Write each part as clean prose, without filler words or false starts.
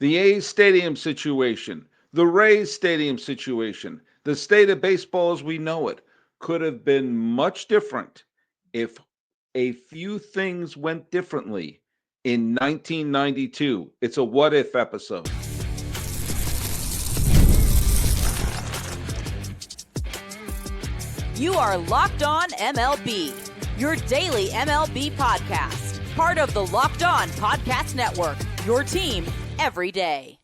The A's stadium situation, the Rays stadium situation, the state of baseball as we know it could have been much different if a few things went differently in 1992. It's a what if episode. You are Locked On MLB, your daily MLB podcast, part of the Locked On Podcast Network, your team every day.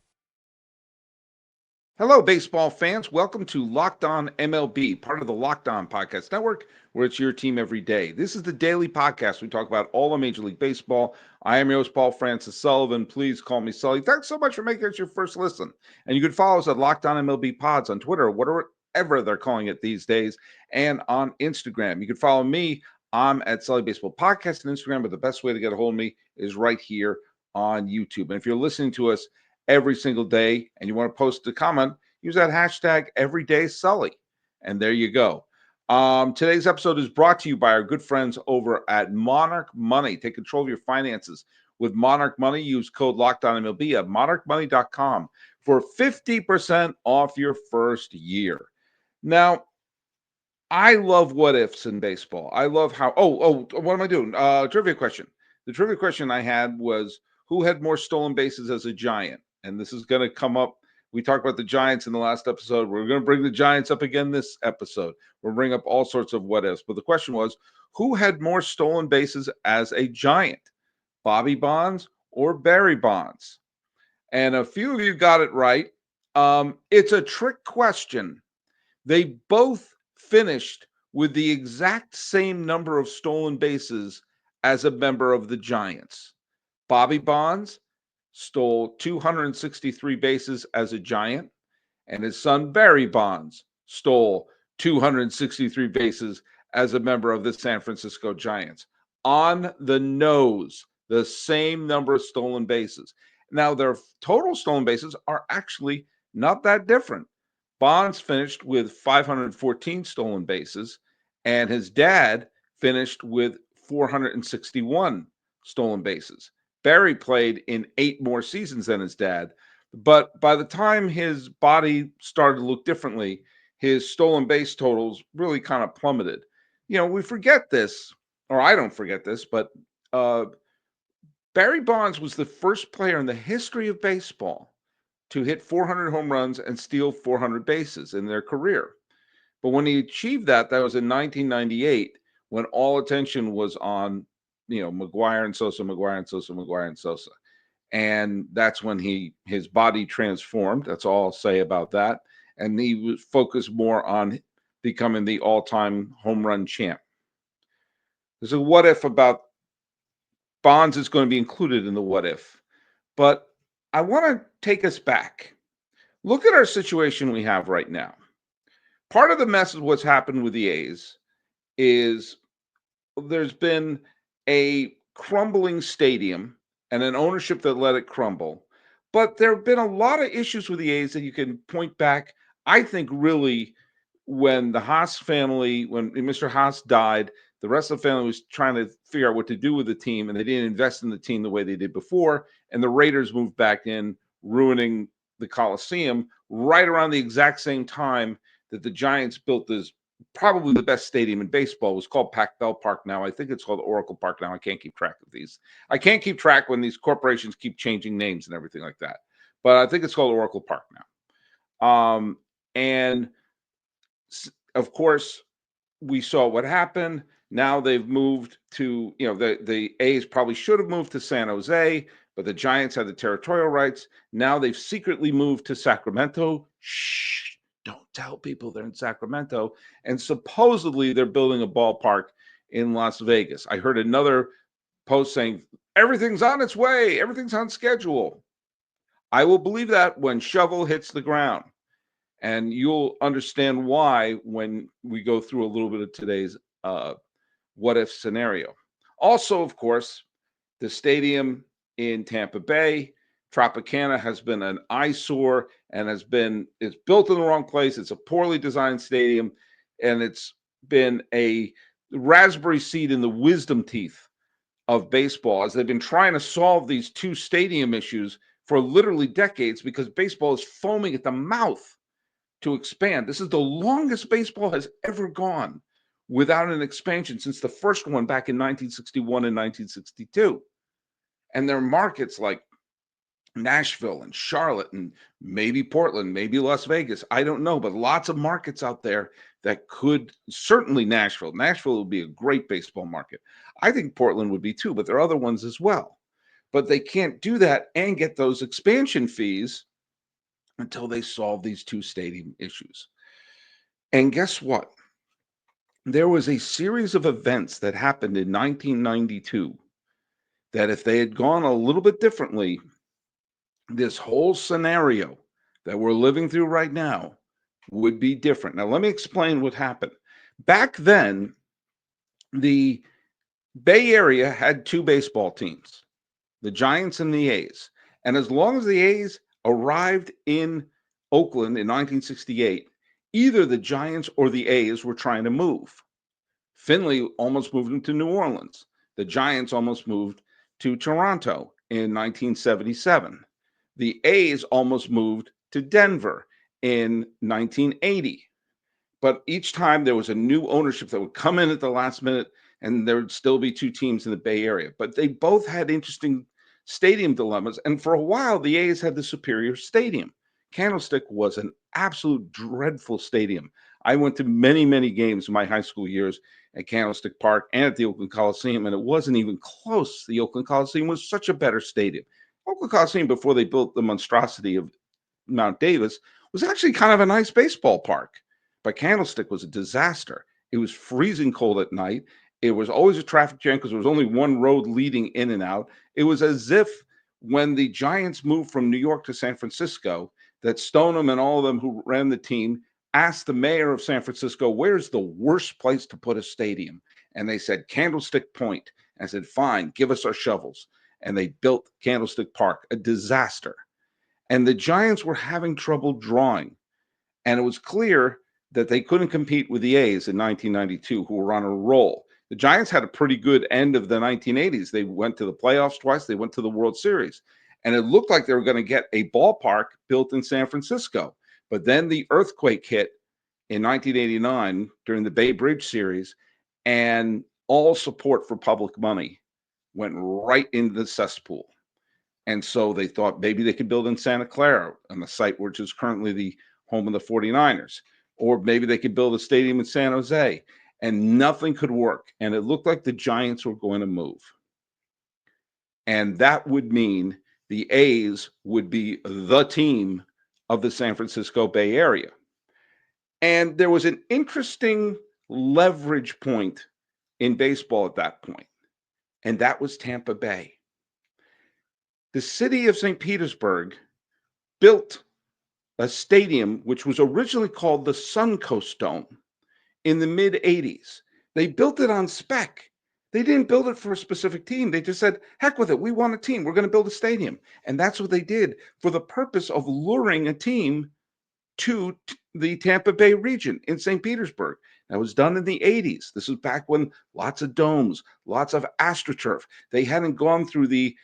Hello, baseball fans. Welcome to Locked On MLB, part of the Locked On Podcast Network, where it's your team every day. This is the daily podcast. We talk about all of Major League Baseball. I am your host, Paul Francis Sullivan. Please call me Sully. Thanks so much for making us your first listen. And you can follow us at Locked On MLB Pods on Twitter, or whatever they're calling it these days, and on Instagram. You can follow me. I'm at Sully Baseball Podcast on Instagram, but the best way to get a hold of me is right here on YouTube. And if you're listening to us every single day and you want to post a comment, use that hashtag EverydaySully. And there you go. Today's episode is brought to you by our good friends over at Monarch Money. Take control of your finances with Monarch Money. Use code LOCKEDONMLB at monarchmoney.com for 50% off your first year. Now, I love what ifs in baseball. I love how, what am I doing? Trivia question. The trivia question I had was, who had more stolen bases as a Giant? And this is going to come up. We talked about the Giants in the last episode. We're going to bring the Giants up again this episode. We'll bring up all sorts of what ifs. But the question was, who had more stolen bases as a Giant? Bobby Bonds or Barry Bonds? And a few of you got it right. It's a trick question. They both finished with the exact same number of stolen bases as a member of the Giants. Bobby Bonds stole 263 bases as a Giant, and his son Barry Bonds stole 263 bases as a member of the San Francisco Giants. On the nose, the same number of stolen bases. Now, their total stolen bases are actually not that different. Bonds finished with 514 stolen bases, and his dad finished with 461 stolen bases. Barry played in 8 more seasons than his dad, but by the time his body started to look differently, his stolen base totals really kind of plummeted. You know, we forget this, or I don't forget this, but Barry Bonds was the first player in the history of baseball to hit 400 home runs and steal 400 bases in their career. But when he achieved that, that was in 1998, when all attention was on McGwire and Sosa, McGwire and Sosa, McGwire and Sosa. And that's when his body transformed. That's all I'll say about that. And he was focused more on becoming the all-time home run champ. There's a what if about Bonds is going to be included in the what if. But I want to take us back. Look at our situation we have right now. Part of the mess of what's happened with the A's is there's been a crumbling stadium and an ownership that let it crumble. But there have been a lot of issues with the A's that you can point back, I think, really, when the Haas family, when Mr. Haas died, the rest of the family was trying to figure out what to do with the team, and they didn't invest in the team the way they did before. And the Raiders moved back in, ruining the Coliseum right around the exact same time that the Giants built this probably the best stadium in baseball. It was called Pac Bell Park now. I think it's called Oracle Park now. I can't keep track of these. I can't keep track when these corporations keep changing names and everything like that. But I think it's called Oracle Park now. And of course, we saw what happened. Now they've moved to, the A's probably should have moved to San Jose, but the Giants had the territorial rights. Now they've secretly moved to Sacramento. Shh, don't tell people they're in Sacramento. And supposedly they're building a ballpark in Las Vegas. I heard another post saying, everything's on its way. Everything's on schedule. I will believe that when shovel hits the ground. And you'll understand why when we go through a little bit of today's what if scenario. Also, of course, the stadium in Tampa Bay, Tropicana, has been an eyesore and it's built in the wrong place. It's a poorly designed stadium, and it's been a raspberry seed in the wisdom teeth of baseball as they've been trying to solve these two stadium issues for literally decades because baseball is foaming at the mouth to expand. This is the longest baseball has ever gone without an expansion since the first one back in 1961 and 1962. And there are markets like Nashville and Charlotte and maybe Portland, maybe Las Vegas. I don't know, but lots of markets out there that could, certainly Nashville. Nashville would be a great baseball market. I think Portland would be too, but there are other ones as well. But they can't do that and get those expansion fees until they solve these two stadium issues. And guess what? There was a series of events that happened in 1992 that if they had gone a little bit differently, this whole scenario that we're living through right now would be different. Now, let me explain what happened. Back then, the Bay Area had two baseball teams, the Giants and the A's. And as long as the A's arrived in Oakland in 1968, either the Giants or the A's were trying to move. Finley almost moved into New Orleans. The Giants almost moved to Toronto in 1977. The A's almost moved to Denver in 1980. But each time there was a new ownership that would come in at the last minute, and there would still be two teams in the Bay Area. But they both had interesting stadium dilemmas. And for a while, the A's had the superior stadium. Candlestick was an absolute dreadful stadium. I went to many, many games in my high school years at Candlestick Park and at the Oakland Coliseum, and it wasn't even close. The Oakland Coliseum was such a better stadium. Oakland Coliseum, before they built the monstrosity of Mount Davis, was actually kind of a nice baseball park. But Candlestick was a disaster. It was freezing cold at night. It was always a traffic jam because there was only one road leading in and out. It was as if when the Giants moved from New York to San Francisco, that Stoneham and all of them who ran the team asked the mayor of San Francisco, where's the worst place to put a stadium? And they said, Candlestick Point. And I said, fine, give us our shovels. And they built Candlestick Park, a disaster. And the Giants were having trouble drawing. And it was clear that they couldn't compete with the A's in 1992, who were on a roll. The Giants had a pretty good end of the 1980s. They went to the playoffs twice. They went to the World Series. And it looked like they were going to get a ballpark built in San Francisco. But then the earthquake hit in 1989 during the Bay Bridge series, and all support for public money went right into the cesspool. And so they thought maybe they could build in Santa Clara on the site which is currently the home of the 49ers. Or maybe they could build a stadium in San Jose. And nothing could work. And it looked like the Giants were going to move. And that would mean the A's would be the team of the San Francisco Bay Area. And there was an interesting leverage point in baseball at that point, and that was Tampa Bay. The city of St. Petersburg built a stadium which was originally called the Suncoast Dome in the mid-'80s. They built it on spec. They didn't build it for a specific team. They just said, heck with it. We want a team. We're going to build a stadium. And that's what they did for the purpose of luring a team to the Tampa Bay region in St. Petersburg. That was done in the 80s. This was back when lots of domes, lots of AstroTurf. They hadn't gone through the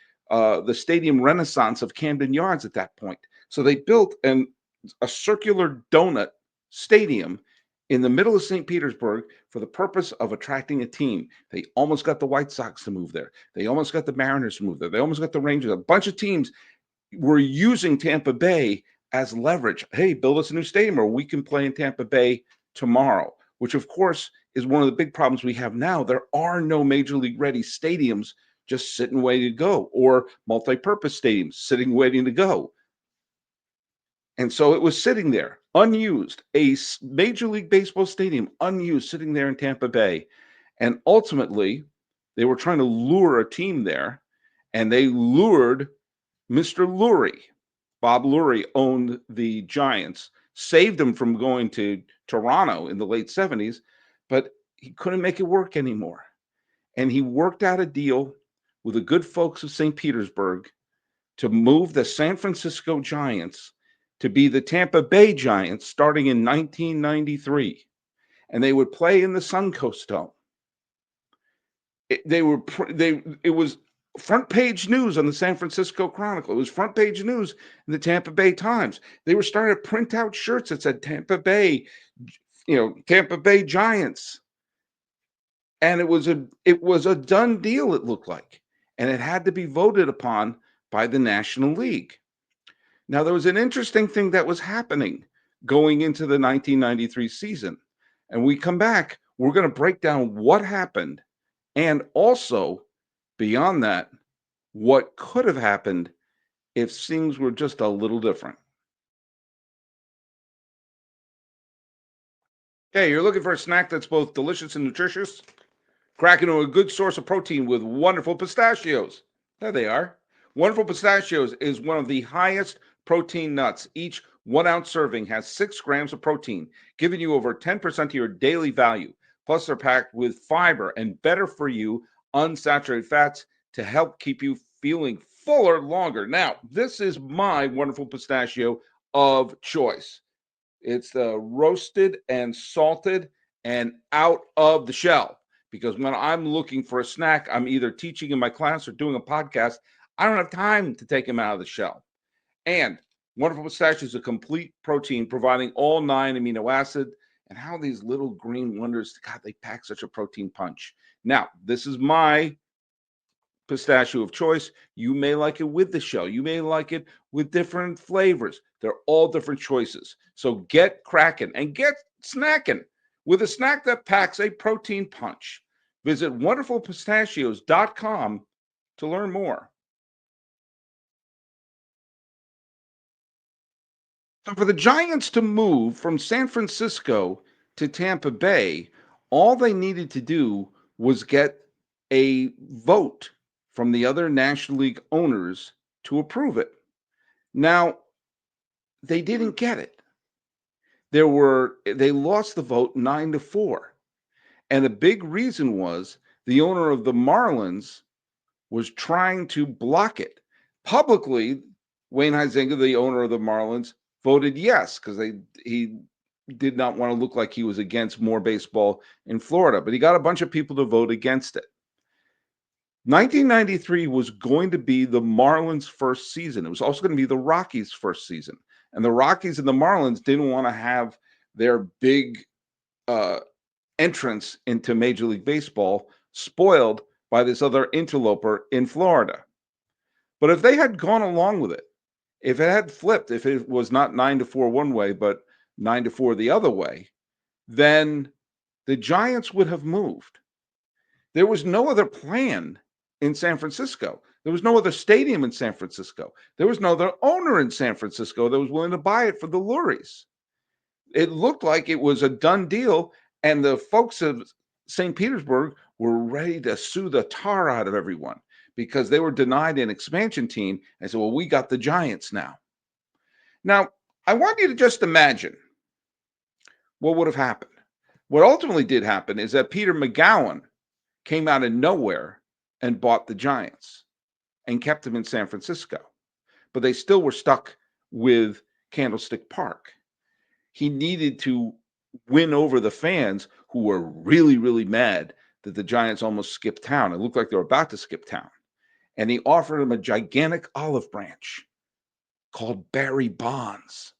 stadium renaissance of Camden Yards at that point. So they built a circular donut stadium in the middle of St. Petersburg for the purpose of attracting a team. They almost got the White Sox to move there. They almost got the Mariners to move there. They almost got the Rangers. A bunch of teams were using Tampa Bay as leverage. Hey, build us a new stadium or we can play in Tampa Bay tomorrow, which of course is one of the big problems we have now. There are no major league ready stadiums just sitting waiting to go, or multi-purpose stadiums sitting waiting to go. And so it was sitting there, unused, a Major League Baseball stadium, unused, sitting there in Tampa Bay. And ultimately, they were trying to lure a team there, and they lured Mr. Lurie. Bob Lurie owned the Giants, saved them from going to Toronto in the late 70s, but he couldn't make it work anymore. And he worked out a deal with the good folks of St. Petersburg to move the San Francisco Giants to be the Tampa Bay Giants starting in 1993. And they would play in the Suncoast Dome. It was front page news on the San Francisco Chronicle. It was front page news in the Tampa Bay Times. They were starting to print out shirts that said Tampa Bay, Tampa Bay Giants. And it was a done deal, it looked like. And it had to be voted upon by the National League. Now, there was an interesting thing that was happening going into the 1993 season. And we come back, we're going to break down what happened and also, beyond that, what could have happened if things were just a little different. Okay, you're looking for a snack that's both delicious and nutritious? Crack into a good source of protein with wonderful pistachios. There they are. Wonderful Pistachios is one of the highest protein nuts. Each 1 ounce serving has 6 grams of protein, giving you over 10% of your daily value. Plus, they're packed with fiber and better for you unsaturated fats to help keep you feeling fuller longer. Now, this is my wonderful pistachio of choice. It's the roasted and salted and out of the shell. Because when I'm looking for a snack, I'm either teaching in my class or doing a podcast. I don't have time to take them out of the shell. And Wonderful Pistachio is a complete protein providing all 9 amino acids. And how these little green wonders, God, they pack such a protein punch. Now, this is my pistachio of choice. You may like it with the shell. You may like it with different flavors. They're all different choices. So get crackin' and get snackin' with a snack that packs a protein punch. Visit wonderfulpistachios.com to learn more. So for the Giants to move from San Francisco to Tampa Bay, all they needed to do was get a vote from the other National League owners to approve it. Now, they didn't get it. They lost the vote 9-4. And the big reason was the owner of the Marlins was trying to block it. Publicly, Wayne Huizenga, the owner of the Marlins, voted yes because he did not want to look like he was against more baseball in Florida, but he got a bunch of people to vote against it. 1993 was going to be the Marlins' first season. It was also going to be the Rockies' first season. And the Rockies and the Marlins didn't want to have their big entrance into Major League Baseball spoiled by this other interloper in Florida. But if they had gone along with it, if it had flipped, if it was not 9-4 one way, but 9-4 the other way, then the Giants would have moved. There was no other plan in San Francisco. There was no other stadium in San Francisco. There was no other owner in San Francisco that was willing to buy it for the Luries. It looked like it was a done deal, and the folks of St. Petersburg were ready to sue the tar out of everyone because they were denied an expansion team and said, well, we got the Giants now. Now, I want you to just imagine what would have happened. What ultimately did happen is that Peter McGowan came out of nowhere and bought the Giants and kept them in San Francisco. But they still were stuck with Candlestick Park. He needed to win over the fans who were really, really mad that the Giants almost skipped town. It looked like they were about to skip town. And he offered them a gigantic olive branch called Barry Bonds.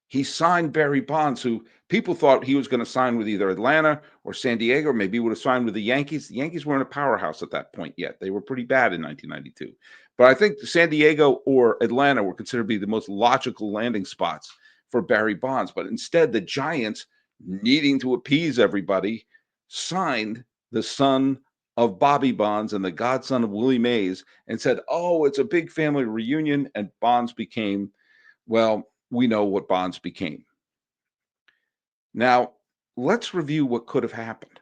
He signed Barry Bonds, who people thought he was going to sign with either Atlanta or San Diego, or maybe he would have signed with the Yankees. The Yankees weren't a powerhouse at that point yet. They were pretty bad in 1992. But I think San Diego or Atlanta were considered to be the most logical landing spots for Barry Bonds. But instead, the Giants, needing to appease everybody, signed the son of Bobby Bonds and the godson of Willie Mays and said, oh, it's a big family reunion. And Bonds became, well, we know what Bonds became. Now, let's review what could have happened.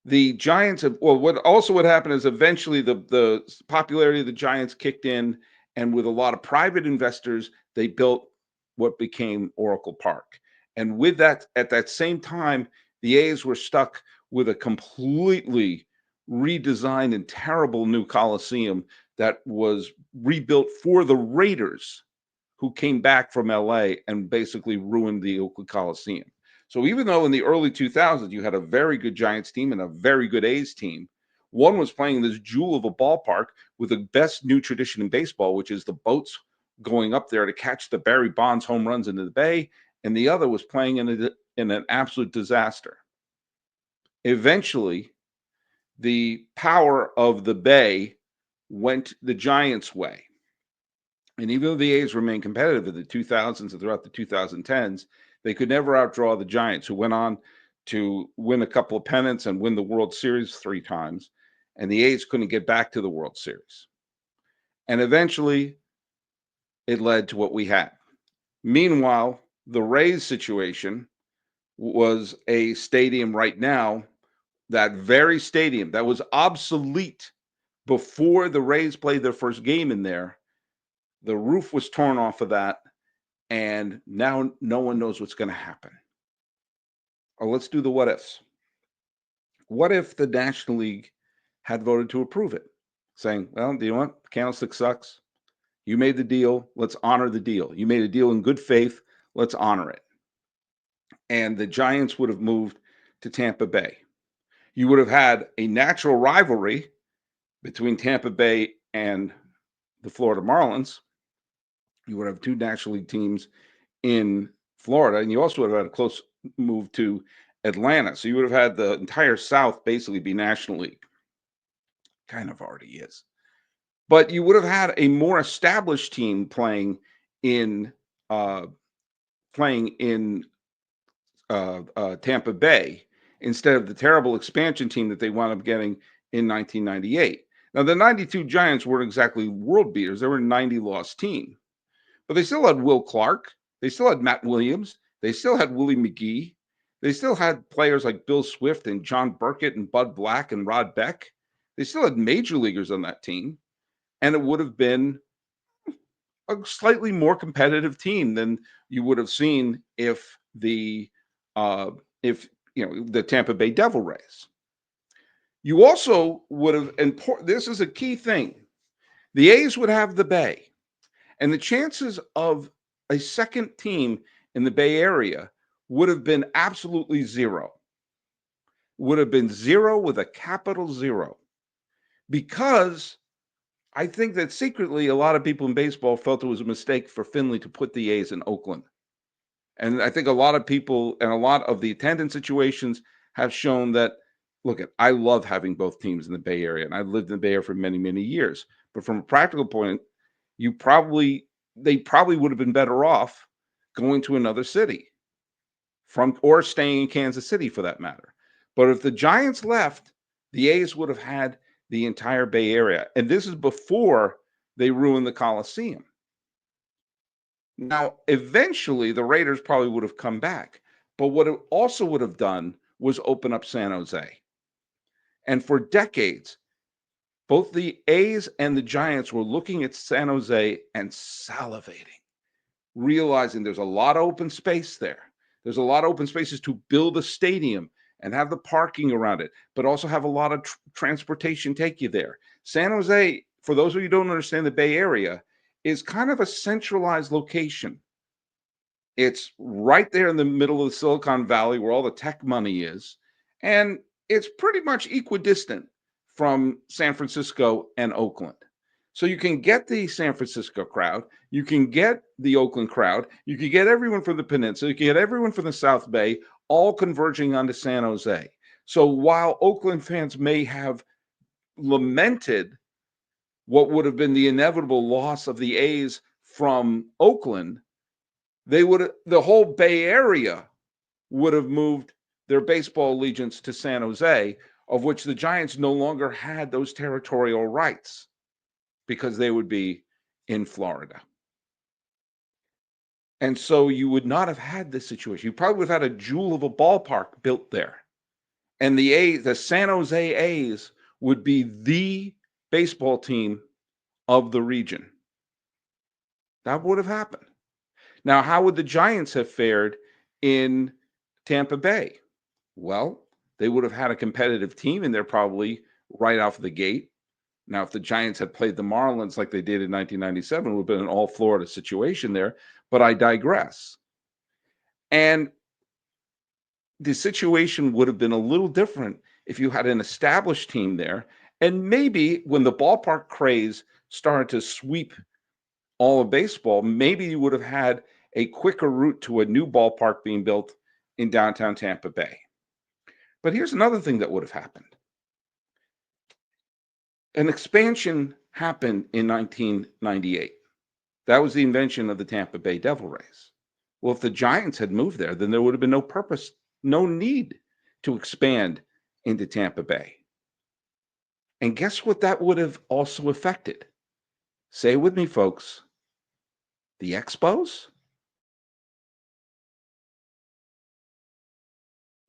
The Giants, what also would happen is eventually the popularity of the Giants kicked in, and with a lot of private investors, they built what became Oracle Park. And with that, at that same time, the A's were stuck with a completely redesigned and terrible new Coliseum that was rebuilt for the Raiders, who came back from LA and basically ruined the Oakland Coliseum. So even though in the early 2000s you had a very good Giants team and a very good A's team, One was playing this jewel of a ballpark with the best new tradition in baseball, which is the boats going up there to catch the Barry Bonds home runs into the bay, and the other was playing in an absolute disaster. Eventually, the power of the bay went the Giants' way. And even though the A's remained competitive in the 2000s and throughout the 2010s, they could never outdraw the Giants, who went on to win a couple of pennants and win the World Series 3 times. And the A's couldn't get back to the World Series. And eventually, it led to what we had. Meanwhile, the Rays situation was a stadium right now, that very stadium that was obsolete before the Rays played their first game in there. The roof was torn off of that, and now no one knows what's going to happen. Oh, let's do the what ifs. What if the National League had voted to approve it, saying, well, do you know what? The candlestick sucks. You made the deal. Let's honor the deal. You made a deal in good faith. Let's honor it. And the Giants would have moved to Tampa Bay. You would have had a natural rivalry between Tampa Bay and the Florida Marlins. You would have 2 National League teams in Florida, and you also would have had a close move to Atlanta. So you would have had the entire South basically be National League. Kind of already is. But you would have had a more established team playing in Tampa Bay instead of the terrible expansion team that they wound up getting in 1998. Now, the 92 Giants weren't exactly world beaters. They were a 90-loss team. But they still had Will Clark. They still had Matt Williams. They still had Willie McGee. They still had players like Bill Swift and John Burkett and Bud Black and Rod Beck. They still had major leaguers on that team. And it would have been a slightly more competitive team than you would have seen if the Tampa Bay Devil Rays. You also would have, and this is a key thing, the A's would have the Bay. And the chances of a second team in the Bay Area would have been absolutely zero. Would have been zero with a capital zero. Because I think that secretly a lot of people in baseball felt it was a mistake for Finley to put the A's in Oakland. And I think a lot of people and a lot of the attendance situations have shown that, look, I love having both teams in the Bay Area. And I've lived in the Bay Area for many, many years. But from a practical point, they probably would have been better off going to another city or staying in Kansas City for that matter. But if the Giants left, the A's would have had the entire Bay Area. And this is before they ruined the Coliseum. Now, eventually the Raiders probably would have come back. But what it also would have done was open up San Jose. And for decades, both the A's and the Giants were looking at San Jose and salivating, realizing there's a lot of open space there. There's a lot of open spaces to build a stadium and have the parking around it, but also have a lot of transportation take you there. San Jose, for those of you who don't understand the Bay Area, is kind of a centralized location. It's right there in the middle of the Silicon Valley where all the tech money is, and it's pretty much equidistant from San Francisco and Oakland. So you can get the San Francisco crowd, you can get the Oakland crowd, you can get everyone from the peninsula, you can get everyone from the South Bay, all converging onto San Jose. So while Oakland fans may have lamented what would have been the inevitable loss of the A's from Oakland, the whole Bay Area would have moved their baseball allegiance to San Jose, of which the Giants no longer had those territorial rights because they would be in Florida. And so you would not have had this situation. You probably would have had a jewel of a ballpark built there. And the San Jose A's would be the baseball team of the region. That would have happened. Now, how would the Giants have fared in Tampa Bay? Well, they would have had a competitive team in there probably right off the gate. Now, if the Giants had played the Marlins like they did in 1997, it would have been an all-Florida situation there, but I digress. And the situation would have been a little different if you had an established team there And maybe when the ballpark craze started to sweep all of baseball, maybe you would have had a quicker route to a new ballpark being built in downtown Tampa Bay. But here's another thing that would have happened. An expansion happened in 1998. That was the invention of the Tampa Bay Devil Rays. Well, if the Giants had moved there, then there would have been no purpose, no need to expand into Tampa Bay. And guess what that would have also affected? Say it with me, folks. The Expos?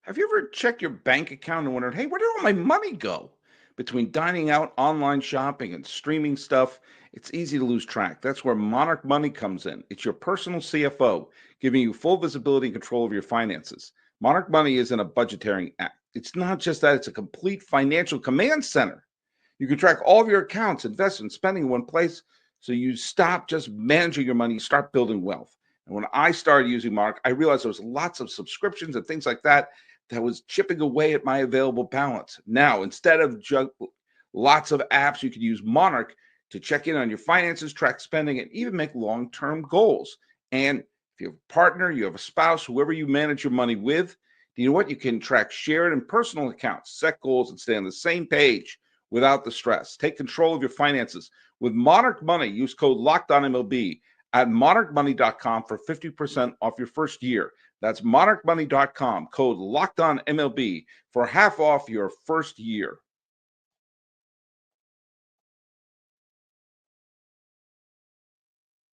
Have you ever checked your bank account and wondered, hey, where did all my money go? Between dining out, online shopping, and streaming stuff, it's easy to lose track. That's where Monarch Money comes in. It's your personal CFO, giving you full visibility and control of your finances. Monarch Money isn't a budgeting app. It's not just that, it's a complete financial command center. You can track all of your accounts, investments, spending in one place, so you stop just managing your money, you start building wealth. And when I started using Monarch, I realized there was lots of subscriptions and things like that was chipping away at my available balance. Now, instead of lots of apps, you could use Monarch to check in on your finances, track spending, and even make long-term goals. And if you have a partner, you have a spouse, whoever you manage your money with, you know what? You can track shared and personal accounts, set goals, and stay on the same page without the stress. Take control of your finances. With Monarch Money, use code LOCKEDONMLB at monarchmoney.com for 50% off your first year. That's monarchmoney.com, code LOCKEDONMLB for half off your first year.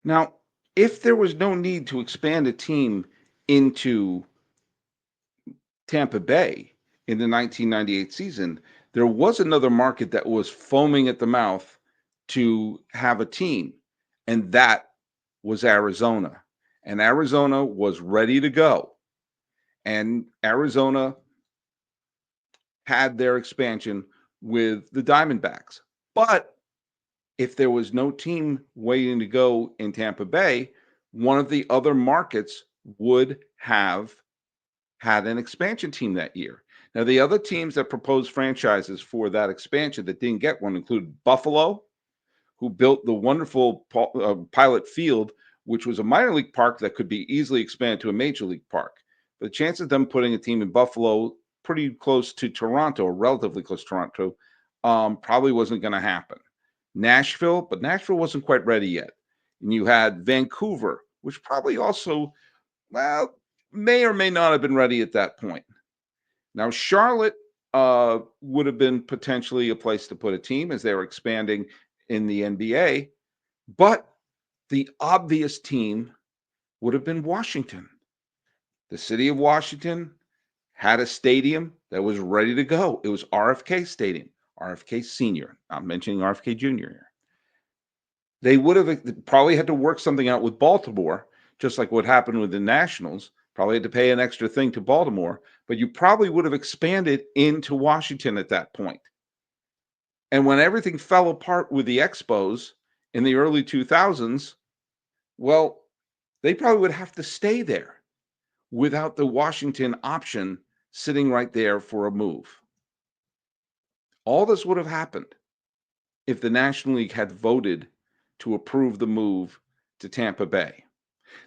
Now, if there was no need to expand a team into Tampa Bay in the 1998 season, there was another market that was foaming at the mouth to have a team, and that was Arizona. And Arizona was ready to go. And Arizona had their expansion with the Diamondbacks. But if there was no team waiting to go in Tampa Bay, one of the other markets would have had an expansion team that year. Now, the other teams that proposed franchises for that expansion that didn't get one include Buffalo, who built the wonderful Pilot Field, which was a minor league park that could be easily expanded to a major league park. But the chance of them putting a team in Buffalo pretty close to Toronto, or relatively close to Toronto, probably wasn't going to happen. Nashville, but Nashville wasn't quite ready yet. And you had Vancouver, which probably also, well, may or may not have been ready at that point. Now, Charlotte would have been potentially a place to put a team as they were expanding in the NBA, but the obvious team would have been Washington. The city of Washington had a stadium that was ready to go. It was RFK Stadium, RFK Senior. I'm mentioning RFK Junior here. They would have probably had to work something out with Baltimore, just like what happened with the Nationals. Probably had to pay an extra thing to Baltimore, but you probably would have expanded into Washington at that point. And when everything fell apart with the Expos in the early 2000s, well, they probably would have to stay there without the Washington option sitting right there for a move. All this would have happened if the National League had voted to approve the move to Tampa Bay.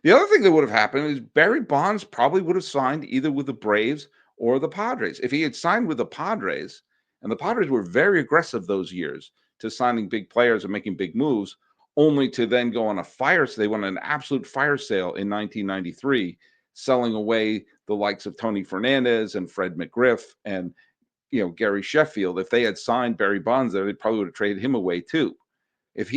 The other thing that would have happened is Barry Bonds probably would have signed either with the Braves or the Padres. If he had signed with the Padres, and the Padres were very aggressive those years to signing big players and making big moves, only to then go on a fire. So they went on an absolute fire sale in 1993, selling away the likes of Tony Fernandez and Fred McGriff and Gary Sheffield. If they had signed Barry Bonds there, they probably would have traded him away too. If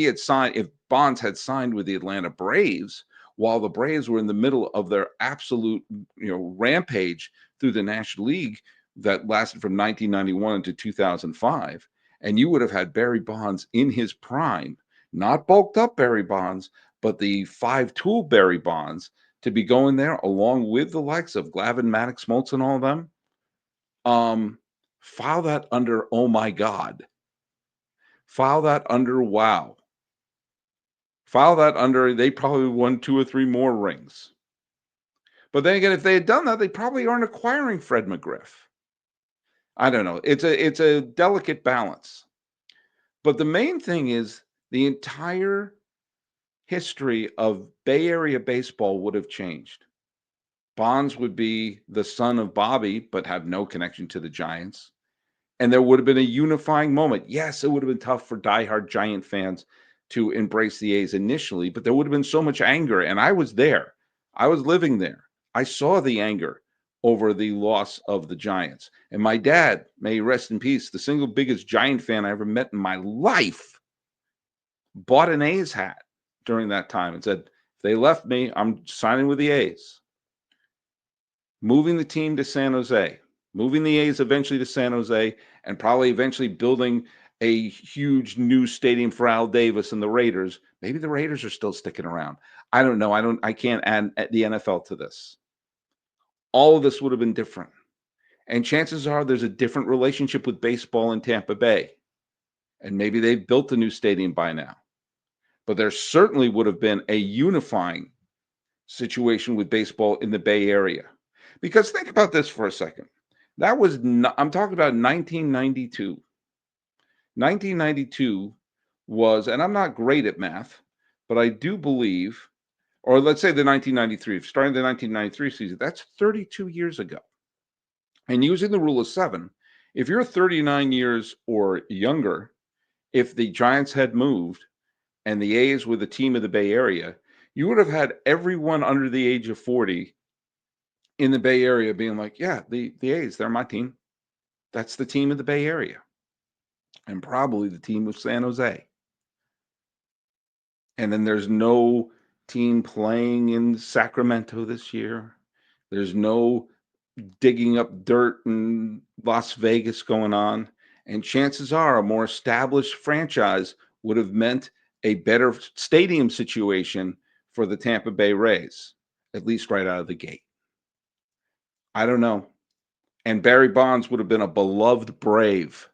Bonds had signed with the Atlanta Braves, while the Braves were in the middle of their absolute, rampage through the National League that lasted from 1991 to 2005, and you would have had Barry Bonds in his prime, not bulked up Barry Bonds, but the five-tool Barry Bonds to be going there along with the likes of Glavine, Maddox, Smoltz, and all of them. File that under, oh my God. File that under, wow. File that under, they probably won 2 or 3 more rings. But then again, if they had done that, they probably aren't acquiring Fred McGriff. I don't know. It's a delicate balance. But the main thing is the entire history of Bay Area baseball would have changed. Bonds would be the son of Bobby, but have no connection to the Giants. And there would have been a unifying moment. Yes, it would have been tough for diehard Giant fans to embrace the A's initially, but there would have been so much anger. And I was there. I was living there. I saw the anger over the loss of the Giants. And my dad, may he rest in peace, the single biggest Giant fan I ever met in my life, bought an A's hat during that time and said, if they left me, I'm signing with the A's. Moving the team to San Jose, moving the A's eventually to San Jose, and probably eventually building a huge new stadium for Al Davis and the Raiders. Maybe the Raiders are still sticking around. I don't know. I can't add the NFL to this. All of this would have been different. And chances are there's a different relationship with baseball in Tampa Bay. And maybe they've built a new stadium by now. But there certainly would have been a unifying situation with baseball in the Bay Area. Because think about this for a second. That was, I'm talking about 1992. 1992 was, and I'm not great at math, but I do believe, or let's say the 1993, starting the 1993 season, that's 32 years ago. And using the rule of 7, if you're 39 years or younger, if the Giants had moved and the A's were the team of the Bay Area, you would have had everyone under the age of 40 in the Bay Area being like, yeah, the A's, they're my team. That's the team of the Bay Area. And probably the team of San Jose. And then there's no team playing in Sacramento this year. There's no digging up dirt in Las Vegas going on. And chances are a more established franchise would have meant a better stadium situation for the Tampa Bay Rays, at least right out of the gate. I don't know. And Barry Bonds would have been a beloved Brave.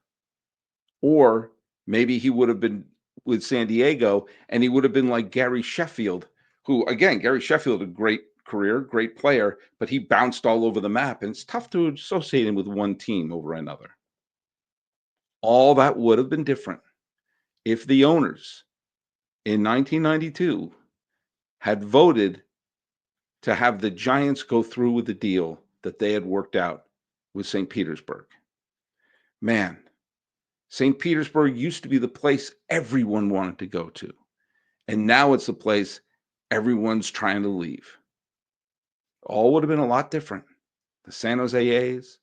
Or maybe he would have been with San Diego and he would have been like Gary Sheffield, who, again, Gary Sheffield, a great career, great player, but he bounced all over the map. And it's tough to associate him with one team over another. All that would have been different if the owners in 1992 had voted to have the Giants go through with the deal that they had worked out with St. Petersburg. Man, St. Petersburg used to be the place everyone wanted to go to. And now it's the place everyone's trying to leave. All would have been a lot different. The San Jose A's,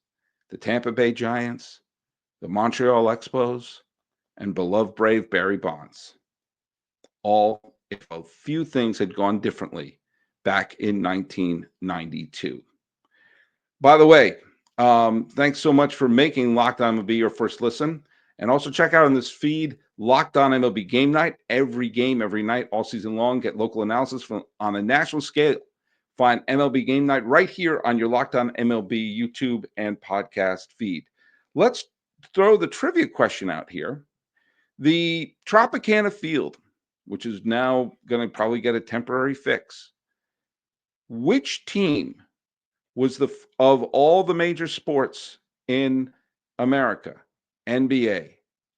the Tampa Bay Giants, the Montreal Expos, and beloved Brave Barry Bonds. All if a few things had gone differently back in 1992. By the way, thanks so much for making Locked On MLB your first listen. And also check out on this feed, Locked On MLB Game Night. Every game, every night, all season long. Get local analysis on a national scale. Find MLB Game Night right here on your Locked On MLB YouTube and podcast feed. Let's throw the trivia question out here. The Tropicana Field, which is now going to probably get a temporary fix. Which team was of all the major sports in America, NBA,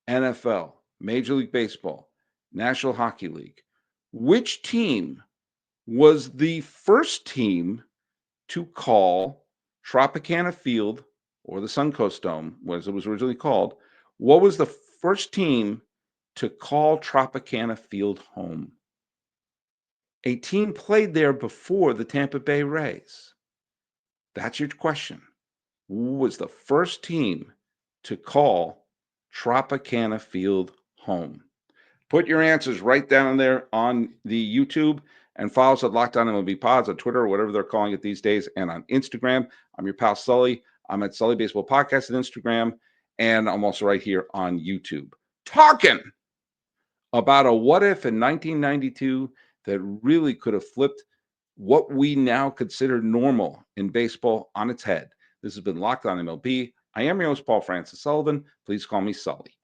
NFL, Major League Baseball, National Hockey League, which team was the first team to call Tropicana Field, or the Suncoast Dome, as it was originally called? What was the first team to call Tropicana Field home? A team played there before the Tampa Bay Rays. That's your question. Who was the first team to call Tropicana Field home? Put your answers right down there on the YouTube and follow us at Locked On MLB Pods on Twitter or whatever they're calling it these days, and on Instagram. I'm your pal Sully. I'm at Sully Baseball Podcast on Instagram, and I'm also right here on YouTube. Talking about a what if in 1992 that really could have flipped what we now consider normal in baseball on its head. This has been Locked On MLB. I am your host, Paul Francis Sullivan. Please call me Sully.